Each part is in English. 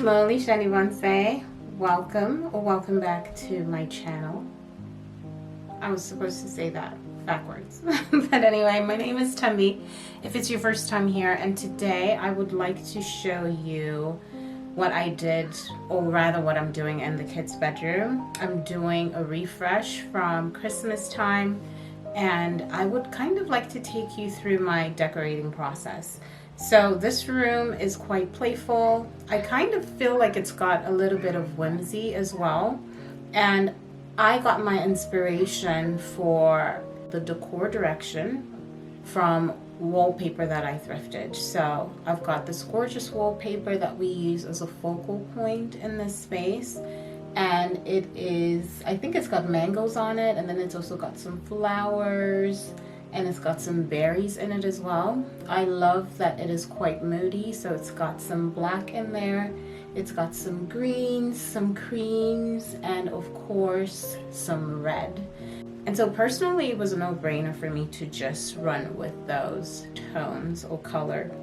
slowly, Shani Bonsai. Welcome or welcome back to my channel. I was supposed to say that backwards. But anyway, my name is Tumby if it's your first time here, and today I would like to show you what I did, or rather what I'm doing in the kids' bedroom. I'm doing a refresh from Christmas time, and I would kind of like to take you through my decorating process. So this room is quite playful. I kind of feel like it's got a little bit of whimsy as well. And I got my inspiration for the decor direction from wallpaper that I thrifted. So I've got this gorgeous wallpaper that we use as a focal point in this space. And it is, I think it's got mangoes on it, and then it's also got some flowers, and it's got some berries in it as well. I love that it is quite moody, so it's got some black in there, it's got some greens, some creams, and of course some red. And so personally it was a no-brainer for me to just run with those tones or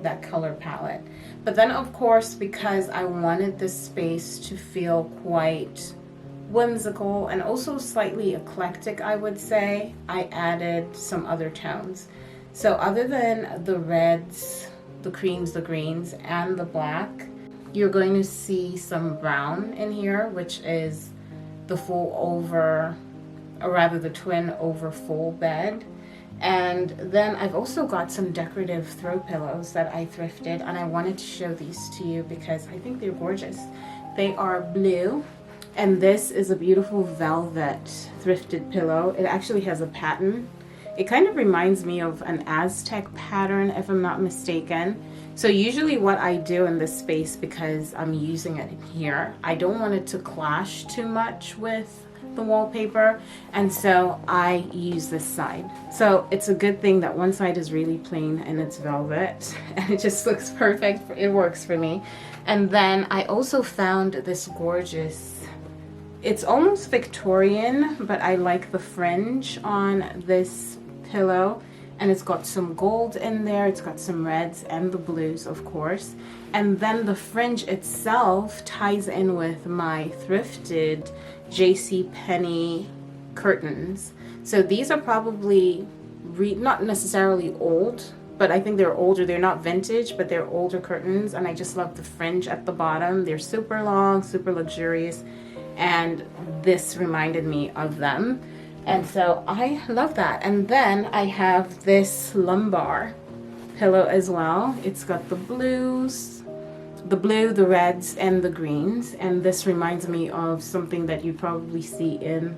that color palette. But then of course, because I wanted this space to feel quite whimsical and also slightly eclectic, I would say, I added some other tones. So other than the reds, the creams, the greens, and the black, you're going to see some brown in here, which is the full over, or rather the twin over full bed. And then I've also got some decorative throw pillows that I thrifted, and I wanted to show these to you because I think they're gorgeous. They are blue. And this is a beautiful velvet thrifted pillow. It actually has a pattern. It kind of reminds me of an Aztec pattern, if I'm not mistaken. So usually what I do in this space, because I'm using it here, I don't want it to clash too much with the wallpaper, and so I use this side. So it's a good thing that one side is really plain and it's velvet, and it just looks perfect. It works for me. And then I also found this gorgeous, it's almost Victorian, but I like the fringe on this pillow, and it's got some gold in there, it's got some reds and the blues, of course. And then the fringe itself ties in with my thrifted JCPenney curtains. So these are probably not necessarily old, but I think they're older. They're not vintage, but they're older curtains, and I just love the fringe at the bottom. They're super long, super luxurious, and this reminded me of them, and so I love that. And then I have this lumbar pillow as well. It's got the blues, the blue, the reds, and the greens, and this reminds me of something that you probably see in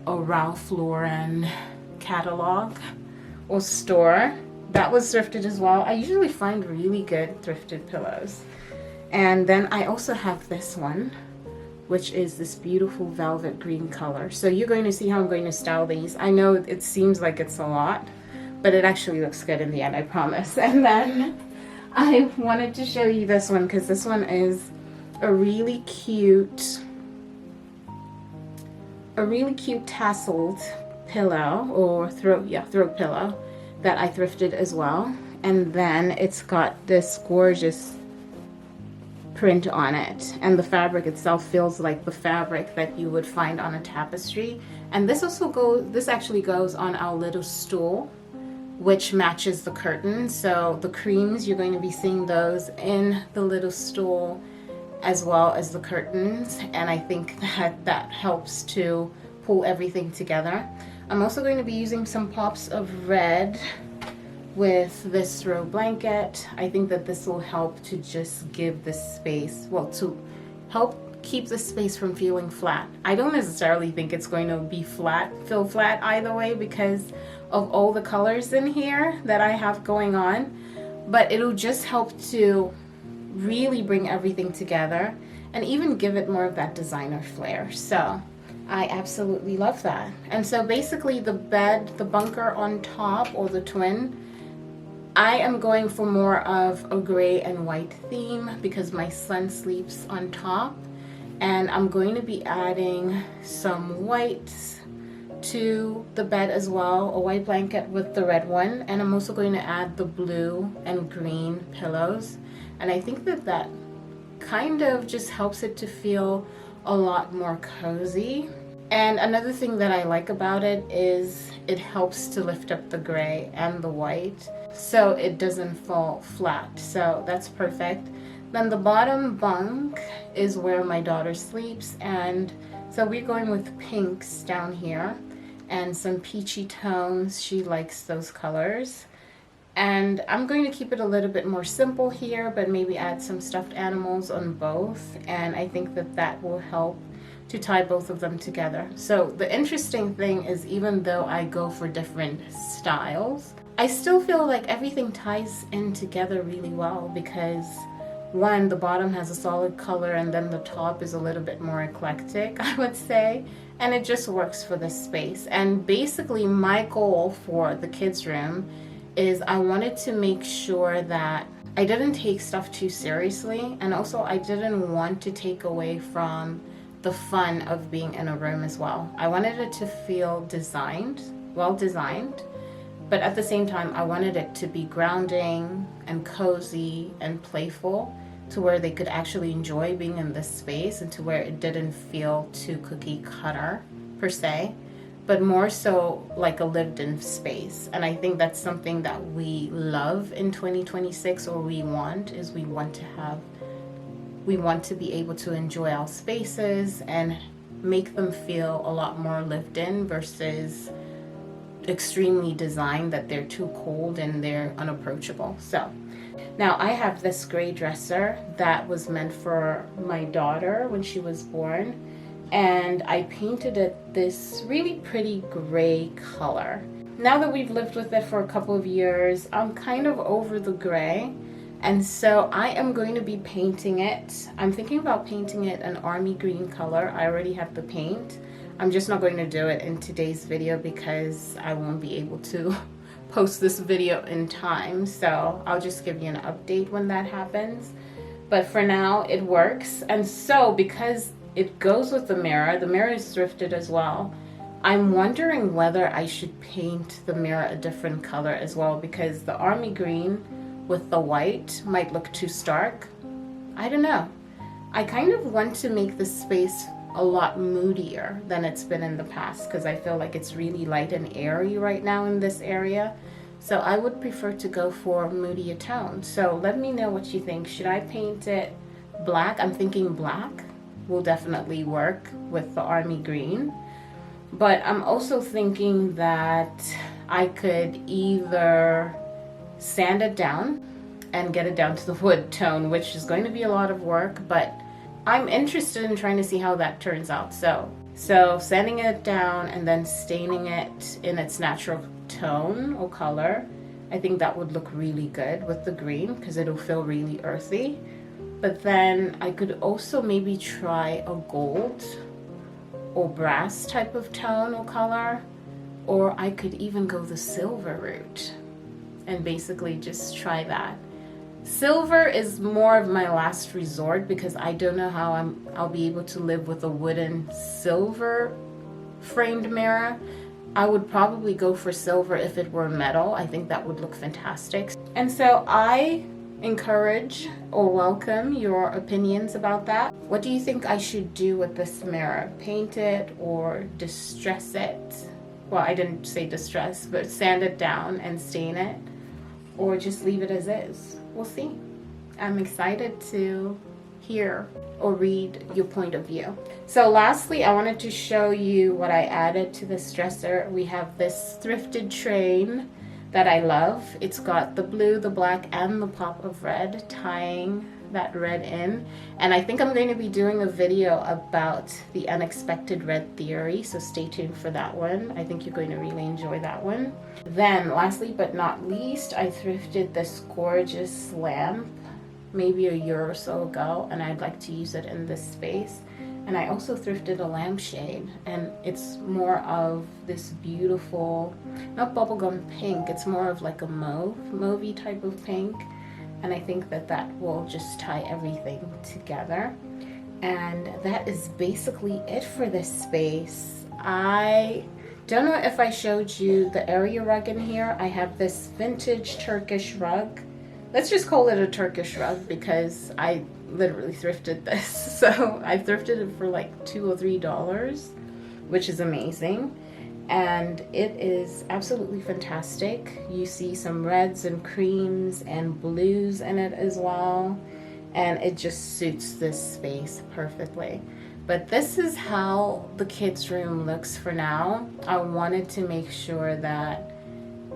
a Ralph Lauren catalog or store. That was thrifted as well. I usually find really good thrifted pillows. And then I also have this one, which is this beautiful velvet green color. So you're going to see how I'm going to style these. I know it seems like it's a lot, but it actually looks good in the end, I promise. And then I wanted to show you this one because this one is a really cute tasseled pillow, or throat pillow that I thrifted as well. And then it's got this gorgeous print on it, and the fabric itself feels like the fabric that you would find on a tapestry. And this actually goes on our little stool, which matches the curtain. So the creams, you're going to be seeing those in the little stool as well as the curtains, and I think that helps to pull everything together. I'm also going to be using some pops of red with this throw blanket. I think that this will help to just give this space, well, to help keep the space from feeling flat. I don't necessarily think it's going to be feel flat either way because of all the colors in here that I have going on, but it'll just help to really bring everything together and even give it more of that designer flair. So I absolutely love that. And so basically the bed, the bunker on top, or the twin, I am going for more of a gray and white theme because my son sleeps on top, and I'm going to be adding some whites to the bed as well, a white blanket with the red one, and I'm also going to add the blue and green pillows, and I think that kind of just helps it to feel a lot more cozy. And another thing that I like about it is it helps to lift up the gray and the white so it doesn't fall flat. So that's perfect. Then the bottom bunk is where my daughter sleeps, and so we're going with pinks down here and some peachy tones. She likes those colors. And I'm going to keep it a little bit more simple here, but maybe add some stuffed animals on both. And I think that that will help to tie both of them together. So the interesting thing is, even though I go for different styles, I still feel like everything ties in together really well, because one, the bottom has a solid color and then the top is a little bit more eclectic, I would say, and it just works for this space. And basically my goal for the kids' room is I wanted to make sure that I didn't take stuff too seriously, and also I didn't want to take away from the fun of being in a room as well. I wanted it to feel designed, well designed, but at the same time I wanted it to be grounding and cozy and playful, to where they could actually enjoy being in this space, and to where it didn't feel too cookie cutter per se, but more so like a lived-in space. And I think that's something that we love in 2026, or we want to be able to enjoy our spaces and make them feel a lot more lived in versus extremely designed that they're too cold and they're unapproachable. So now I have this gray dresser that was meant for my daughter when she was born, and I painted it this really pretty gray color. Now that we've lived with it for a couple of years, I'm kind of over the gray, and so I am going to be painting it. I'm thinking about painting it an army green color. I already have the paint. I'm just not going to do it in today's video because I won't be able to post this video in time, so I'll just give you an update when that happens. But for now it works. And so because it goes with the mirror is thrifted as well, I'm wondering whether I should paint the mirror a different color as well, because the army green with the white might look too stark. I don't know. I kind of want to make the space a lot moodier than it's been in the past, because I feel like it's really light and airy right now in this area. So I would prefer to go for moodier tones. So let me know what you think. Should I paint it black? I'm thinking black will definitely work with the army green. But I'm also thinking that I could either sand it down and get it down to the wood tone, which is going to be a lot of work, but I'm interested in trying to see how that turns out. So sanding it down and then staining it in its natural tone or color, I think that would look really good with the green, because it'll feel really earthy. But then I could also maybe try a gold or brass type of tone or color, or I could even go the silver route and basically just try that. Silver is more of my last resort, because I don't know how I'll be able to live with a wooden silver framed mirror. I would probably go for silver if it were metal. I think that would look fantastic. And so I encourage or welcome your opinions about that. What do you think I should do with this mirror? Paint it or distress it? Well, I didn't say distress, but sand it down and stain it, or just leave it as is. We'll see. I'm excited to hear or read your point of view. So lastly, I wanted to show you what I added to this dresser. We have this thrifted train that I love. It's got the blue, the black, and the pop of red, tying that red in. And I think I'm going to be doing a video about the unexpected red theory, so stay tuned for that one. I think you're going to really enjoy that one. Then lastly but not least, I thrifted this gorgeous lamp maybe a year or so ago, and I'd like to use it in this space. And I also thrifted a lampshade, and it's more of this beautiful, not bubblegum pink, it's more of like a mauvey type of pink. And I think that that will just tie everything together. And that is basically it for this space. I don't know if I showed you the area rug in here. I have this vintage Turkish rug. Let's just call it a Turkish rug, because I literally thrifted this. So I thrifted it for like $2 or $3, which is amazing. And it is absolutely fantastic. You see some reds and creams and blues in it as well. And it just suits this space perfectly. But this is how the kids' room looks for now. I wanted to make sure that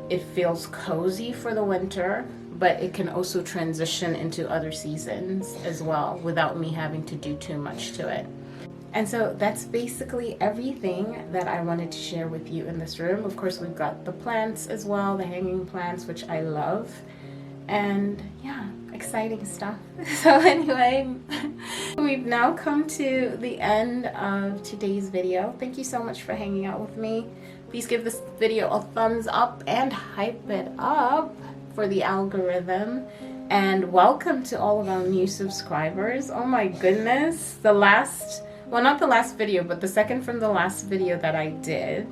it feels cozy for the winter, but it can also transition into other seasons as well without me having to do too much to it. And so that's basically everything that I wanted to share with you in this room. Of course, we've got the plants as well, the hanging plants, which I love. And yeah, exciting stuff. So anyway, we've now come to the end of today's video. Thank you so much for hanging out with me. Please give this video a thumbs up and hype it up for the algorithm. And welcome to all of our new subscribers. Oh my goodness. Well, not the last video, but the second from the last video that I did,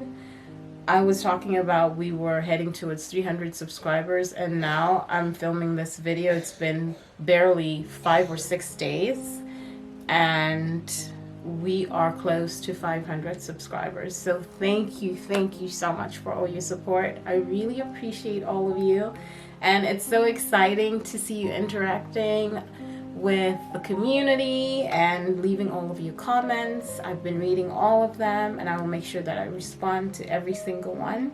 I was talking about we were heading towards 300 subscribers, and now I'm filming this video. It's been barely 5 or 6 days, and we are close to 500 subscribers. So thank you so much for all your support. I really appreciate all of you, and it's so exciting to see you interacting with the community and leaving all of your comments. I've been reading all of them, and I will make sure that I respond to every single one.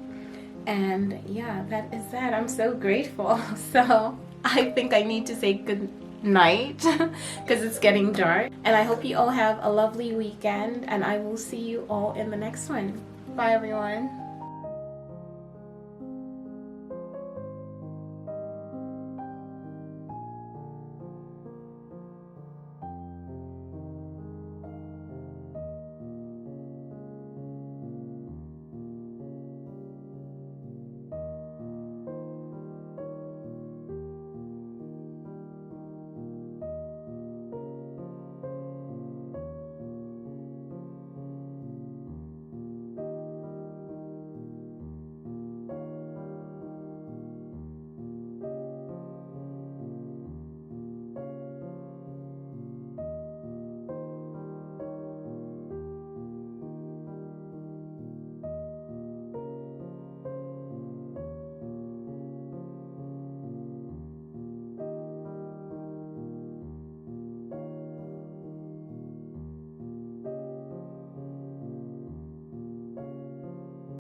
And yeah, that is that. I'm so grateful. So I think I need to say good night because it's getting dark, and I hope you all have a lovely weekend, and I will see you all in the next one. Bye everyone.